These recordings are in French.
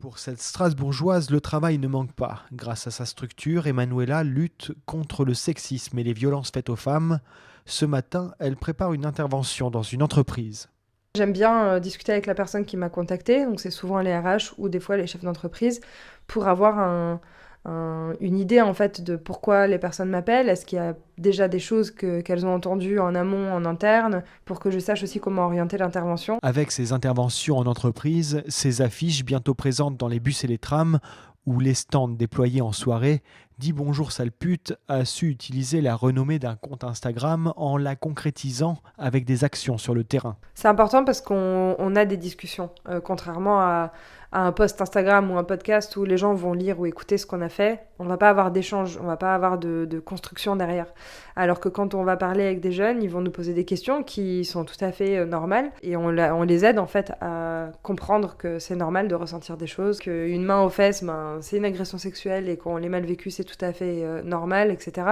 Pour cette Strasbourgeoise, le travail ne manque pas. Grâce à sa structure, Emanuela lutte contre le sexisme et les violences faites aux femmes. Ce matin, elle prépare une intervention dans une entreprise. J'aime bien, discuter avec la personne qui m'a contactée, donc c'est souvent les RH ou des fois les chefs d'entreprise, pour avoir une idée en fait de pourquoi les personnes m'appellent. Est-ce qu'il y a déjà des choses qu'elles ont entendues en amont, en interne, pour que je sache aussi comment orienter l'intervention. Avec ses interventions en entreprise, ses affiches bientôt présentes dans les bus et les trams, ou les stands déployés en soirée, Dis bonjour sale pute a su utiliser la renommée d'un compte Instagram en la concrétisant avec des actions sur le terrain. C'est important parce qu'on a des discussions, contrairement à un post Instagram ou un podcast où les gens vont lire ou écouter ce qu'on a fait. On va pas avoir d'échange, on va pas avoir de construction derrière. Alors que quand on va parler avec des jeunes, ils vont nous poser des questions qui sont tout à fait normales et on les aide en fait à comprendre que c'est normal de ressentir des choses, qu'une main aux fesses, c'est une agression sexuelle et qu'on l'ait mal vécu, c'est tout à fait normal, etc.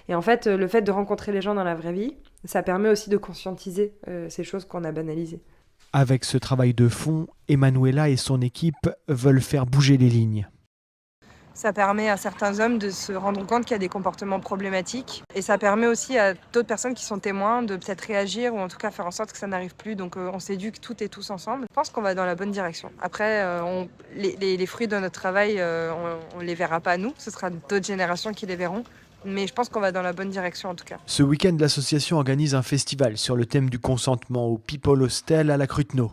Et en fait, le fait de rencontrer les gens dans la vraie vie, ça permet aussi de conscientiser ces choses qu'on a banalisées. Avec ce travail de fond, Emanuela et son équipe veulent faire bouger les lignes. Ça permet à certains hommes de se rendre compte qu'il y a des comportements problématiques. Et ça permet aussi à d'autres personnes qui sont témoins de peut-être réagir ou en tout cas faire en sorte que ça n'arrive plus. Donc on s'éduque toutes et tous ensemble. Je pense qu'on va dans la bonne direction. Après, les fruits de notre travail, on les verra pas nous. Ce sera d'autres générations qui les verront. Mais je pense qu'on va dans la bonne direction en tout cas. Ce week-end, l'association organise un festival sur le thème du consentement au People Hostel à la Cruteno.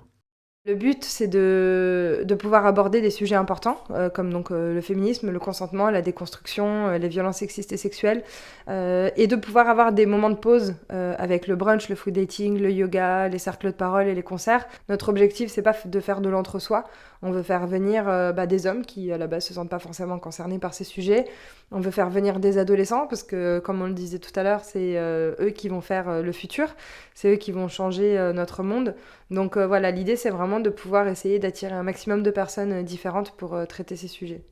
Le but, c'est de pouvoir aborder des sujets importants, comme donc le féminisme, le consentement, la déconstruction, les violences sexistes et sexuelles, et de pouvoir avoir des moments de pause avec le brunch, le food dating, le yoga, les cercles de parole et les concerts. Notre objectif, c'est pas de faire de l'entre-soi. On veut faire venir des hommes qui, à la base, se sentent pas forcément concernés par ces sujets. On veut faire venir des adolescents, parce que, comme on le disait tout à l'heure, c'est eux qui vont faire le futur. C'est eux qui vont changer notre monde. Donc voilà, l'idée, c'est vraiment de pouvoir essayer d'attirer un maximum de personnes différentes pour traiter ces sujets.